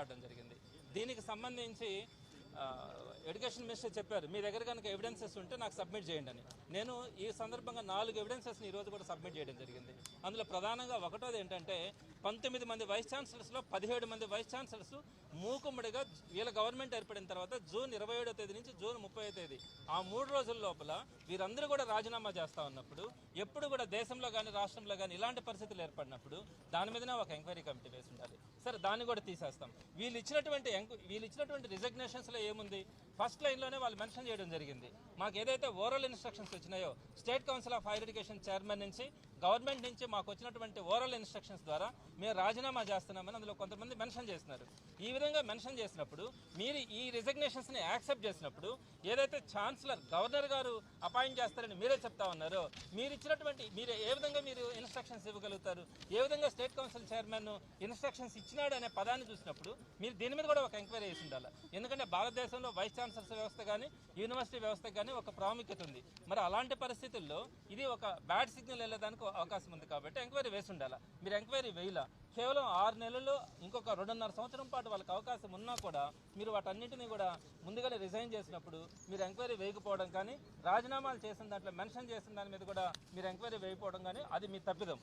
మాట్లాడడం జరిగింది. దీనికి సంబంధించి ఎడ్యుకేషన్ మినిస్టర్ చెప్పారు, మీ దగ్గర కనుక ఎవిడెన్సెస్ ఉంటే నాకు సబ్మిట్ చేయండి అని. నేను ఈ సందర్భంగా 4 ఎవిడెన్సెస్ని ఈరోజు కూడా సబ్మిట్ చేయడం జరిగింది. అందులో ప్రధానంగా ఒకటోది ఏంటంటే 19 మంది వైస్ ఛాన్సలర్స్లో 17 మంది వైస్ ఛాన్సలర్స్ మూకుమ్మడిగా వీళ్ళ గవర్నమెంట్ ఏర్పడిన తర్వాత జూన్ 27వ తేదీ నుంచి జూన్ 30వ తేదీ ఆ 3 రోజుల లోపల వీరందరూ కూడా రాజీనామా చేస్తూ ఉన్నప్పుడు, ఎప్పుడు కూడా దేశంలో కానీ రాష్ట్రంలో కానీ ఇలాంటి పరిస్థితులు ఏర్పడినప్పుడు దాని మీదనే ఒక ఎంక్వైరీ కమిటీ వేసి ఉండాలి. సరే, దాన్ని కూడా తీసేస్తాం. వీళ్ళు ఇచ్చినటువంటి రిజగ్నేషన్స్లో ఏముంది? ఫస్ట్ లైన్లోనే వాళ్ళు మెన్షన్ చేయడం జరిగింది, మాకు ఏదైతే ఓరల్ ఇన్స్ట్రక్షన్స్ వచ్చినాయో state council of higher education chairman నుంచి గవర్నమెంట్ నుంచి మాకు వచ్చినటువంటి ఓరల్ ఇన్స్ట్రక్షన్స్ ద్వారా మేము రాజీనామా చేస్తున్నామని అందులో కొంతమంది మెన్షన్ చేస్తున్నారు. ఈ విధంగా మెన్షన్ చేసినప్పుడు మీరు ఈ రిజగ్నేషన్స్ని యాక్సెప్ట్ చేసినప్పుడు ఏదైతే ఛాన్సలర్ గవర్నర్ గారు అపాయింట్ చేస్తారని మీరే చెప్తా ఉన్నారో, మీరు ఏ విధంగా మీరు ఇన్స్ట్రక్షన్స్ ఇవ్వగలుగుతారు? ఏ విధంగా స్టేట్ కౌన్సిల్ చైర్మన్ ఇన్స్ట్రక్షన్స్ ఇచ్చినాడు అనే పదాన్ని చూసినప్పుడు మీరు దీని మీద కూడా ఒక ఎంక్వైరీ చేసి ఉండాలి. ఎందుకంటే భారతదేశంలో వైస్ ఛాన్సలర్స్ వ్యవస్థ కానీ యూనివర్సిటీ వ్యవస్థ కానీ ఒక ప్రాముఖ్యత ఉంది. మరి అలాంటి పరిస్థితుల్లో ఇది ఒక బ్యాడ్ సిగ్నల్ వెళ్ళడానికి అవకాశం ఉంది కాబట్టి ఎంక్వైరీ వేసి ఉండాలి. మీరు ఎంక్వైరీ వేయలా, కేవలం 6 నెలల్లో ఇంకొక 2.5 సంవత్సరం పాటు వాళ్ళకి అవకాశం ఉన్నా కూడా మీరు వాటన్నింటినీ కూడా ముందుగానే రిజైన్ చేసినప్పుడు మీరు ఎంక్వైరీ వేయకపోవడం కానీ, రాజీనామాలు చేసిన దాంట్లో మెన్షన్ చేసిన దాని మీద కూడా మీరు ఎంక్వైరీ వేయకపోవడం కానీ అది మీ తప్పిదం.